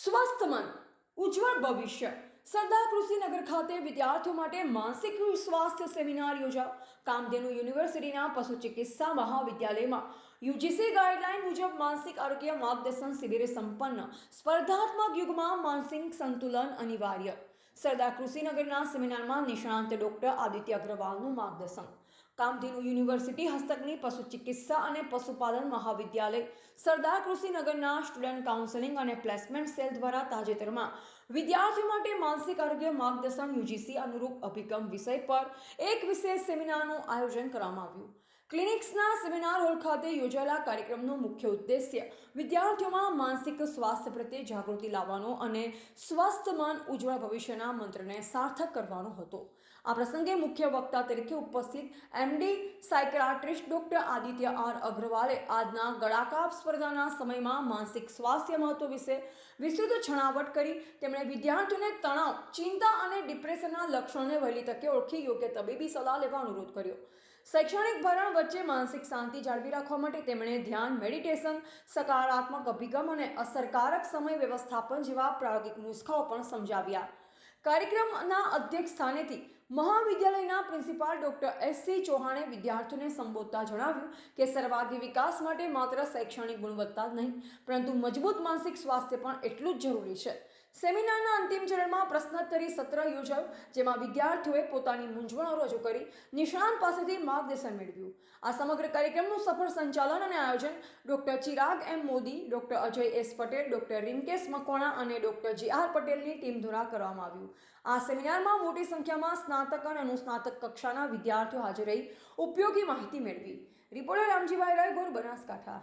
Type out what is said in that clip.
સ્વસ્થ મન ઉજ્જવળ ભવિષ્ય સરદાર કૃષિનગર ખાતે વિદ્યાર્થીઓ માટે માનસિક સ્વાસ્થ્ય સેમિનાર યોજાયો. કામધેનુ યુનિવર્સિટીના પશુ ચિકિત્સા મહાવિદ્યાલયમાં યુજીસી ગાઈડલાઈન મુજબ માનસિક આરોગ્ય માર્ગદર્શન શિબિર સંપન્ન. સ્પર્ધાત્મક યુગમાં માનસિક સંતુલન અનિવાર્ય. સરદાર કૃષિનગરના સેમિનારમાં નિષ્ણાંત ડોક્ટર આદિત્ય અગ્રવાલનું માર્ગદર્શન. કામધેનુ યુનિવર્સિટી હસ્તકની પશુ ચિકિત્સા અને પશુપાલન મહાવિદ્યાલય સરદાર કૃષિનગરના સ્ટુડન્ટ કાઉન્સેલિંગ અને પ્લેસમેન્ટ સેલ દ્વારા તાજેતરમાં વિદ્યાર્થીઓ માટે માનસિક આરોગ્ય માર્ગદર્શન યુજીસી અનુરૂપ અભિગમ વિષય પર એક વિશેષ સેમિનારનું આયોજન કરવામાં આવ્યું. ક્લિનિક્સના સેમિનાર હોલ ખાતે યોજાયેલા કાર્યક્રમનો મુખ્ય ઉદ્દેશ્ય વિદ્યાર્થીઓમાં માનસિક સ્વાસ્થ્ય પ્રત્યે જાગૃતિ લાવવાનો અને સ્વસ્થ મન ઉજ્જવળ ભવિષ્યના મંત્રને સાર્થક કરવાનો હતો. આ પ્રસંગે મુખ્ય વક્તા તરીકે ઉપસ્થિત MD psychiatrist doctor Aditya R અગ્રવાલે આજના ગળાકાપ સ્પર્ધાના સમયમાં માનસિક સ્વાસ્થ્ય મહત્વ વિશે વિસ્તૃત છણાવટ કરી. તેમણે વિદ્યાર્થીઓને તણાવ, ચિંતા અને ડિપ્રેશનના લક્ષણોને વહેલી તકે ઓળખી યોગ્ય તબીબી સલાહ લેવા અનુરોધ કર્યો. શૈક્ષણિક ભારણ વચ્ચે માનસિક શાંતિ જાળવી રાખવા માટે તેમણે ધ્યાન, મેડિટેશન, સકારાત્મક અભિગમ અને અસરકારક સમય વ્યવસ્થાપન જેવા પ્રાયોગિક નુસ્ખાઓ પણ સમજાવ્યા. કાર્યક્રમના અધ્યક્ષ સ્થાનેથી મહાવિદ્યાલયના પ્રિન્સિપાલ ડોક્ટર એસ.સી. ચૌહાણે વિદ્યાર્થીઓને સંબોધતા જણાવ્યું કે સર્વાંગી વિકાસ માટે માત્ર શૈક્ષણિક ગુણવત્તા જ નહીં પરંતુ મજબૂત માનસિક સ્વાસ્થ્ય પણ એટલું જ જરૂરી છે. સેમિનારના અંતિમ ચરણમાં પ્રશ્નોત્તરી સત્ર યોજાયું, જેમાં વિદ્યાર્થીઓએ પોતાની મૂંઝવણો રજૂ કરી નિષ્ણાંત પાસેથી માર્ગદર્શન મેળવ્યું. આ સમગ્ર કાર્યક્રમનું સફળ સંચાલન અને આયોજન doctor Chirag M Modi, doctor Ajay S Patel, doctor Rinkesh Makwana અને ડોક્ટર જે.આર. પટેલની ટીમ દ્વારા કરવામાં આવ્યું. આ સેમિનારમાં મોટી સંખ્યામાં સ્નાતક અને અનુસ્નાતક કક્ષાના વિદ્યાર્થીઓ હાજર રહી ઉપયોગી માહિતી મેળવી. રિપોર્ટર રામજીભાઈ રાય, ગોર, બનાસકાંઠા.